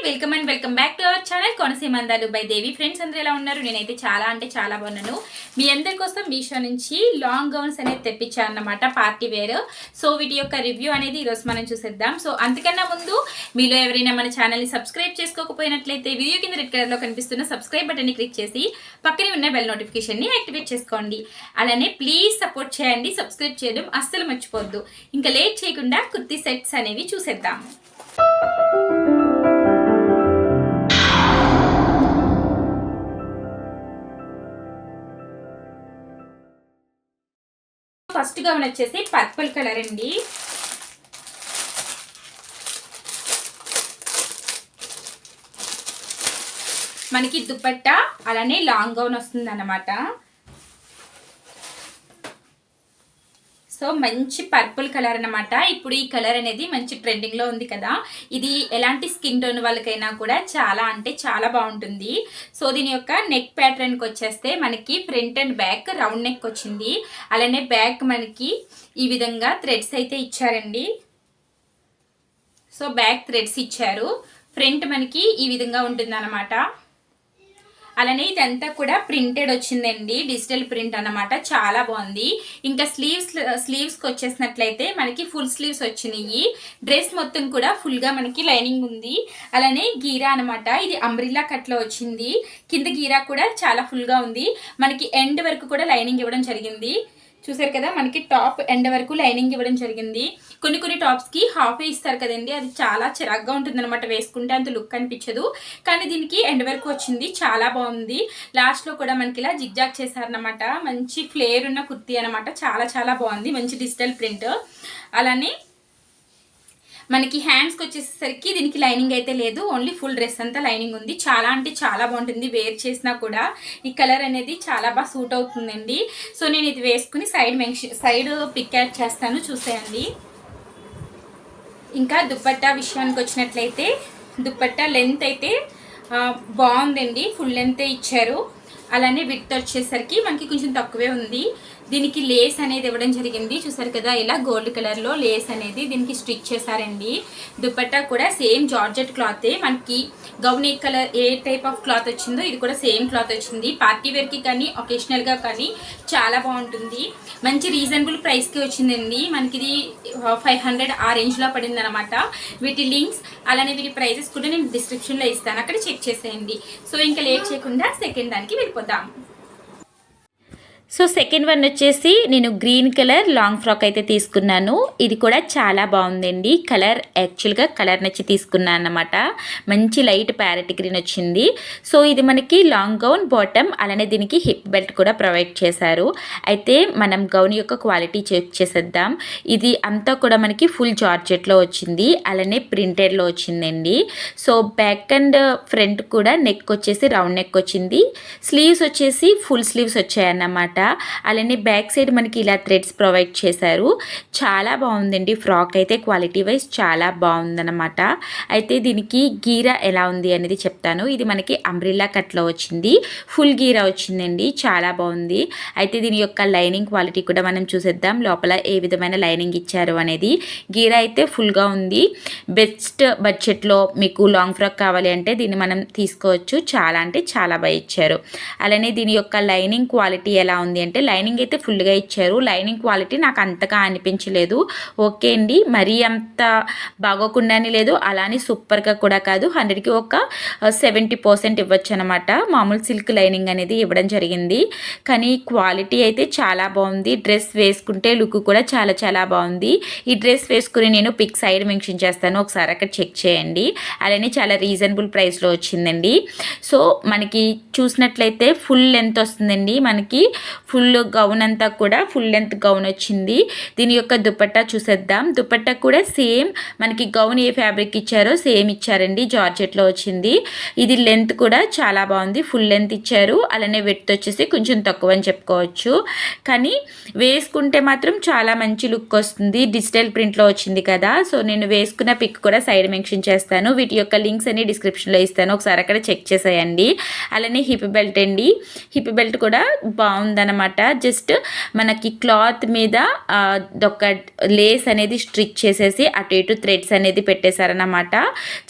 Welcome and welcome back to our channel Konaseema అందాలు by Devi. Friends అందరూ ఎలా ఉన్నారు? నేనైతే చాలా బాగున్నాను. మీ అందరి కోసం మీషో నుంచి లాంగ్ గౌన్స్ అనేది తెప్పించాను అన్నమాట, పార్టీ వేర్. సో వీటి యొక్క రివ్యూ అనేది ఈరోజు మనం చూసేద్దాం. సో అంతకన్నా ముందు మీలో ఎవరైనా మన ఛానల్ని సబ్స్క్రైబ్ చేసుకోకపోయినట్లయితే వీడియో కింద రెడ్ కలర్లో కనిపిస్తున్న సబ్స్క్రైబ్ బటన్ని క్లిక్ చేసి పక్కనే ఉన్న బెల్ నోటిఫికేషన్ని యాక్టివేట్ చేసుకోండి. అలానే ప్లీజ్ సపోర్ట్ చేయండి, సబ్స్క్రైబ్ చేయడం అస్సలు మర్చిపోవద్దు. ఇంకా లేట్ చేయకుండా కుర్తీ సెట్స్ అనేవి చూసేద్దాం. ఫస్ట్ గౌన్ వచ్చేసి పర్పుల్ కలర్ అండి. మనకి దుపట్టా అలానే లాంగ్ గౌన్ వస్తుంది అన్నమాట. సో మంచి పర్పుల్ కలర్ అన్నమాట. ఇప్పుడు ఈ కలర్ అనేది మంచి ట్రెండింగ్ లో ఉంది కదా. ఇది ఎలాంటి స్కిన్ టోన్ వాళ్ళకైనా కూడా చాలా అంటే చాలా బాగుంటుంది. సో దీని యొక్క నెక్ ప్యాటర్న్ కి వచ్చేస్తే మనకి front and back round neck వచ్చింది. అలానే బ్యాక్ మనకి ఈ విధంగా థ్రెడ్స్ అయితే ఇచ్చారండి. సో బ్యాక్ థ్రెడ్స్ ఇచ్చారు. ఫ్రంట్ మనకి ఈ విధంగా ఉంటుంది అన్నమాట. అలానే ఇదంతా కూడా ప్రింటెడ్ వచ్చిందండి, డిజిటల్ ప్రింట్ అన్నమాట. చాలా బాగుంది. ఇంకా స్లీవ్స్కి వచ్చేసినట్లయితే మనకి ఫుల్ స్లీవ్స్ వచ్చినాయి. డ్రెస్ మొత్తం కూడా ఫుల్గా మనకి లైనింగ్ ఉంది. అలానే గీరా అనమాట, ఇది అంబ్రిల్లా కట్లో వచ్చింది. కింద గీరా కూడా చాలా ఫుల్గా ఉంది. మనకి ఎండ్ వరకు కూడా లైనింగ్ ఇవ్వడం జరిగింది. చూసారు కదా, మనకి టాప్ ఎండ్ వరకు లైనింగ్ ఇవ్వడం జరిగింది. కొన్ని టాప్స్కి హాఫ్ ఇస్తారు కదండి, అది చాలా చిరాగ్గా ఉంటుంది అనమాట. వేసుకుంటే అంత లుక్ అనిపించదు. కానీ దీనికి ఎండ్ వరకు వచ్చింది, చాలా బాగుంది. లాస్ట్లో కూడా మనకి ఇలా జిగ్జాగ్ చేశారనమాట. మంచి ఫ్లేర్ ఉన్న కుర్తీ అనమాట. చాలా బాగుంది. మంచి డిజిటల్ ప్రింట్. అలానే మనకి హ్యాండ్స్కి వచ్చేసరికి దీనికి లైనింగ్ అయితే లేదు, ఓన్లీ ఫుల్ డ్రెస్ అంతా లైనింగ్ ఉంది. చాలా అంటే చాలా బాగుంటుంది. వేర్ చేసినా కూడా ఈ కలర్ అనేది చాలా బాగా సూట్ అవుతుందండి. సో నేను ఇది వేసుకుని సైడ్ పిక్ యాడ్ చేస్తాను, చూసేయండి. ఇంకా దుపట్టా విషయానికి వచ్చినట్లయితే దుపట్టా లెంత్ అయితే బాగుందండి, ఫుల్ లెంత్ ఇచ్చారు. అలానే విడ్త్ వచ్చేసరికి మనకి కొంచెం తక్కువే ఉంది. దీనికి లేస్ అనేది ఇవ్వడం జరిగింది. చూసారు కదా, ఇలా గోల్డ్ కలర్లో లేస్ అనేది దీనికి స్టిచ్ చేశారండి. దుపట్టా కూడా సేమ్ జార్జెట్ క్లాతే. మనకి గౌన్ ఏ కలర్ ఏ టైప్ ఆఫ్ క్లాత్ వచ్చిందో ఇది కూడా సేమ్ క్లాత్ వచ్చింది. పార్టీ వేర్కి కానీ ఒకేషనల్గా కానీ చాలా బాగుంటుంది. మంచి రీజనబుల్ ప్రైస్కి వచ్చిందండి. మనకి ఇది 500 ఆ రేంజ్లో పడింది అనమాట. వీటి లింక్స్ అలానే వీటి ప్రైజెస్ కూడా నేను డిస్క్రిప్షన్లో ఇస్తాను, అక్కడ చెక్ చేసేయండి. సో ఇంకా లేట్ చేయకుండా సెకండ్ దానికి వెళ్ళిపోదాం. సో సెకండ్ వన్ వచ్చేసి నేను గ్రీన్ కలర్ లాంగ్ ఫ్రాక్ అయితే తీసుకున్నాను. ఇది కూడా చాలా బాగుందండి. యాక్చువల్గా కలర్ నచ్చి తీసుకున్నాను అన్నమాట. మంచి లైట్ ప్యారెట్ గ్రీన్ వచ్చింది. సో ఇది మనకి లాంగ్ గౌన్ బాటమ్, అలానే దీనికి హిప్ బెల్ట్ కూడా ప్రొవైడ్ చేశారు. అయితే మనం గౌన్ యొక్క క్వాలిటీ చెక్ చేసేద్దాం. ఇది అంతా కూడా మనకి ఫుల్ జార్జెట్లో వచ్చింది, అలానే ప్రింటెడ్లో వచ్చిందండి. సో బ్యాక్ అండ్ ఫ్రంట్ కూడా నెక్ వచ్చేసి రౌండ్ నెక్ వచ్చింది. స్లీవ్స్ వచ్చేసి ఫుల్ స్లీవ్స్ వచ్చాయన్నమాట. అలానే బ్యాక్ సైడ్ మనకి ఇలా థ్రెడ్స్ ప్రొవైడ్ చేశారు. చాలా బాగుందండి. ఫ్రాక్ అయితే క్వాలిటీ వైజ్ చాలా బాగుందన్నమాట. అయితే దీనికి గీరా ఎలా ఉంది అనేది చెప్తాను. ఇది మనకి అంబ్రిల్లా కట్లో వచ్చింది, ఫుల్ గీరా వచ్చిందండి. చాలా బాగుంది. అయితే దీని యొక్క లైనింగ్ క్వాలిటీ కూడా మనం చూసేద్దాం. లోపల ఏ విధమైన లైనింగ్ ఇచ్చారు అనేది. గీరా అయితే ఫుల్గా ఉంది. బెస్ట్ బడ్జెట్లో మీకు లాంగ్ ఫ్రాక్ కావాలి అంటే దీన్ని మనం తీసుకోవచ్చు. చాలా అంటే చాలా బాగా ఇచ్చారు. అలానే దీని యొక్క లైనింగ్ క్వాలిటీ ఎలా ఉంది అంటే లైనింగ్ అయితే ఫుల్గా ఇచ్చారు. లైనింగ్ క్వాలిటీ నాకు అంతగా అనిపించలేదు. ఓకే అండి, మరీ అంత బాగోకుండానే లేదు, అలానే సూపర్గా కూడా కాదు. 100కి ఒక 70% ఇవ్వచ్చు అనమాట. మామూలు సిల్క్ లైనింగ్ అనేది ఇవ్వడం జరిగింది. కానీ క్వాలిటీ అయితే చాలా బాగుంది. డ్రెస్ వేసుకుంటే లుక్ కూడా చాలా బాగుంది. ఈ డ్రెస్ వేసుకుని నేను పిక్ సైడ్ మెన్షన్ చేస్తాను, ఒకసారి అక్కడ చెక్ చేయండి. అలానే చాలా రీజనబుల్ ప్రైస్లో వచ్చిందండి. సో మనకి చూసినట్లయితే ఫుల్ లెంత్ వస్తుందండి. మనకి ఫుల్ గౌన్ అంతా కూడా ఫుల్ లెంత్ గౌన్ వచ్చింది. దీని యొక్క దుపట్టా చూసేద్దాం. దుపట్టా కూడా సేమ్ మనకి గౌన్ ఏ ఫ్యాబ్రిక్ ఇచ్చారో సేమ్ ఇచ్చారండి, జార్జెట్లో వచ్చింది. ఇది లెంత్ కూడా చాలా బాగుంది, ఫుల్ లెంత్ ఇచ్చారు. అలానే విడ్త్ వచ్చేసి కొంచెం తక్కువ అని చెప్పుకోవచ్చు. కానీ వేసుకుంటే మాత్రం చాలా మంచి లుక్ వస్తుంది. డిజిటల్ ప్రింట్లో వచ్చింది కదా. సో నేను వేసుకున్న పిక్ కూడా సైడ్ మెన్షన్ చేస్తాను. వీటి యొక్క లింక్స్ అన్ని డిస్క్రిప్షన్లో ఇస్తాను, ఒకసారి అక్కడ చెక్ చేసేయండి. అలానే హిప్ బెల్ట్ అండి. హిప్ బెల్ట్ కూడా బాగుందన్నమాట. అనమాట. జస్ట్ మనకి క్లాత్ మీద ఒక లేస్ అనేది స్టిచ్ చేసేసి అటు ఇటు థ్రెడ్స్ అనేది పెట్టేశారనమాట.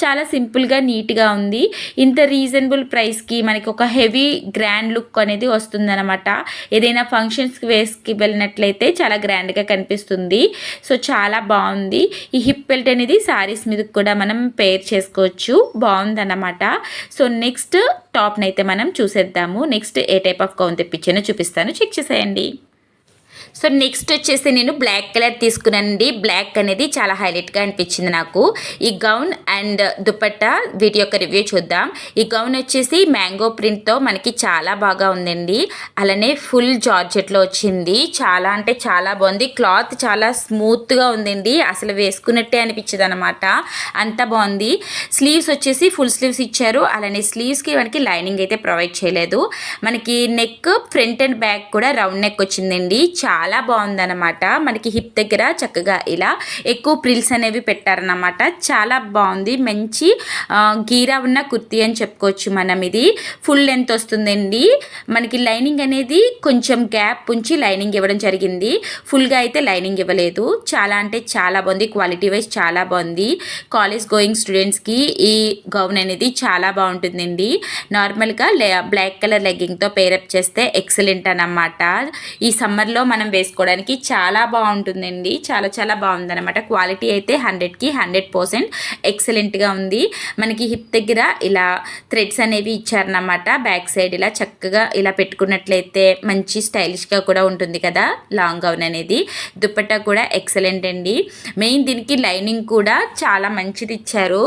చాలా సింపుల్గా నీట్గా ఉంది. ఇంత రీజనబుల్ ప్రైస్కి మనకి ఒక హెవీ గ్రాండ్ లుక్ అనేది వస్తుందన్నమాట. ఏదైనా ఫంక్షన్స్కి వేసుకి వెళ్ళినట్లయితే చాలా గ్రాండ్గా కనిపిస్తుంది. సో చాలా బాగుంది. ఈ హిప్ బెల్ట్ అనేది శారీస్ మీద కూడా మనం పేర్ చేసుకోవచ్చు. బాగుందన్నమాట. సో నెక్స్ట్ టాప్ని అయితే మనం చూసేద్దాము. నెక్స్ట్ ఏ టైప్ ఆఫ్ గౌన్ తెప్పించానో చూపిస్తాను, చెక్ చేసేయండి. సో నెక్స్ట్ వచ్చేసి నేను బ్లాక్ కలర్ తీసుకున్నానండి. బ్లాక్ అనేది చాలా హైలైట్గా అనిపించింది నాకు. ఈ గౌన్ అండ్ దుపట్టా వీటి యొక్క రివ్యూ చూద్దాం. ఈ గౌన్ వచ్చేసి మ్యాంగో ప్రింట్తో మనకి చాలా బాగా ఉందండి. అలానే ఫుల్ జార్జెట్లో వచ్చింది. చాలా అంటే చాలా బాగుంది. క్లాత్ చాలా స్మూత్గా ఉందండి. అసలు వేసుకున్నట్టే అనిపించింది అనమాట, అంత బాగుంది. స్లీవ్స్ వచ్చేసి ఫుల్ స్లీవ్స్ ఇచ్చారు. అలానే స్లీవ్స్కి మనకి లైనింగ్ అయితే ప్రొవైడ్ చేయలేదు. మనకి నెక్ ఫ్రంట్ అండ్ బ్యాక్ కూడా రౌండ్ నెక్ వచ్చిందండి. చాలా బాగుందన్నమాట. మనకి హిప్ దగ్గర చక్కగా ఇలా ఎక్కువ ప్రిల్స్ అనేవి పెట్టారన్నమాట. చాలా బాగుంది. మంచి గీరా ఉన్న కుర్తీ అని చెప్పుకోవచ్చు మనం. ఇది ఫుల్ లెంత్ వస్తుందండి. మనకి లైనింగ్ అనేది కొంచెం గ్యాప్ ఉంచి లైనింగ్ ఇవ్వడం జరిగింది. ఫుల్గా అయితే లైనింగ్ ఇవ్వలేదు. చాలా అంటే చాలా బాగుంది. క్వాలిటీ వైజ్ చాలా బాగుంది. కాలేజ్ గోయింగ్ స్టూడెంట్స్కి ఈ గౌన్ అనేది చాలా బాగుంటుందండి. నార్మల్గా బ్లాక్ కలర్ లెగ్గింగ్తో పేరప్ చేస్తే ఎక్సలెంట్ అన్నమాట. ఈ సమ్మర్లో మనం వేసుకోవడానికి చాలా బాగుంటుందండి. చాలా చాలా బాగుందన్నమాట. క్వాలిటీ అయితే 100కి 100% ఎక్సలెంట్గా ఉంది. మనకి హిప్ దగ్గర ఇలా థ్రెడ్స్ అనేవి ఇచ్చారన్నమాట. బ్యాక్ సైడ్ ఇలా చక్కగా ఇలా పెట్టుకున్నట్లయితే మంచి స్టైలిష్గా కూడా ఉంటుంది కదా లాంగ్ గౌన్ అనేది. దుపట్టా కూడా ఎక్సలెంట్ అండి. మెయిన్ దీనికి లైనింగ్ కూడా చాలా మంచిది ఇచ్చారు.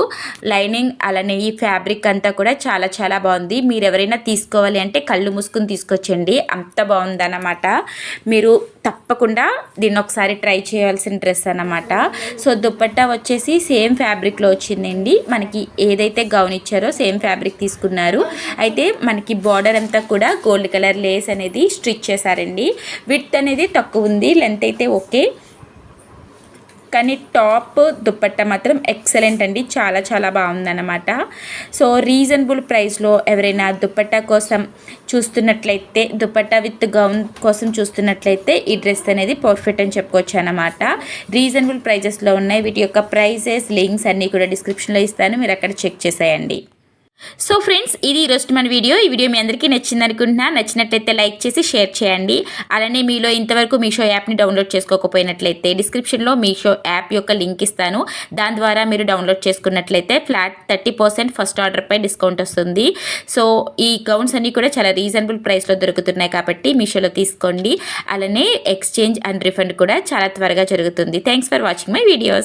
లైనింగ్ అలానే ఈ ఫ్యాబ్రిక్ అంతా కూడా చాలా చాలా బాగుంది. మీరు ఎవరైనా తీసుకోవాలి అంటే కళ్ళు మూసుకుని తీసుకొచ్చండి, అంత బాగుందన్నమాట. మీరు తప్పకుండా దీన్ని ఒకసారి ట్రై చేయాల్సిన డ్రెస్ అన్నమాట. సో దుపట్టా వచ్చేసి సేమ్ ఫ్యాబ్రిక్లో వచ్చిందండి. మనకి ఏదైతే గౌన్ ఇచ్చారో సేమ్ ఫ్యాబ్రిక్ తీసుకున్నారు. అయితే మనకి బార్డర్ అంతా కూడా గోల్డ్ కలర్ లేస్ అనేది స్టిచ్ చేశారండి. విడ్త్ అనేది తక్కువ ఉంది, లెంత్ అయితే ఓకే. కానీ టాప్ దుపట్టా మాత్రం ఎక్సలెంట్ అండి. చాలా చాలా బాగుందన్నమాట. సో రీజనబుల్ ప్రైస్లో ఎవరైనా దుపట్టా కోసం చూస్తున్నట్లయితే, దుపట్టా విత్ గౌన్ కోసం చూస్తున్నట్లయితే ఈ డ్రెస్ అనేది పర్ఫెక్ట్ అని చెప్పుకోవచ్చు అన్నమాట. రీజనబుల్ ప్రైజెస్లో ఉన్నాయి. వీటి యొక్క ప్రైజెస్ లింక్స్ అన్నీ కూడా డిస్క్రిప్షన్లో ఇస్తాను, మీరు అక్కడ చెక్ చేసేయండి. సో ఫ్రెండ్స్, ఇది ఈరోజు మన వీడియో. ఈ వీడియో మీ అందరికీ నచ్చింది అనుకుంటున్నా. నచ్చినట్లయితే లైక్ చేసి షేర్ చేయండి. అలానే మీలో ఇంతవరకు మీషో యాప్ని డౌన్లోడ్ చేసుకోకపోయినట్లయితే డిస్క్రిప్షన్లో మీషో యాప్ యొక్క లింక్ ఇస్తాను. దాని ద్వారా మీరు డౌన్లోడ్ చేసుకున్నట్లయితే ఫ్లాట్ 30% ఫస్ట్ ఆర్డర్పై డిస్కౌంట్ వస్తుంది. సో ఈ గౌన్స్ అన్నీ కూడా చాలా రీజనబుల్ ప్రైస్లో దొరుకుతున్నాయి కాబట్టి మీషోలో తీసుకోండి. అలానే ఎక్స్చేంజ్ అండ్ రిఫండ్ కూడా చాలా త్వరగా జరుగుతుంది. Thanks for watching my videos.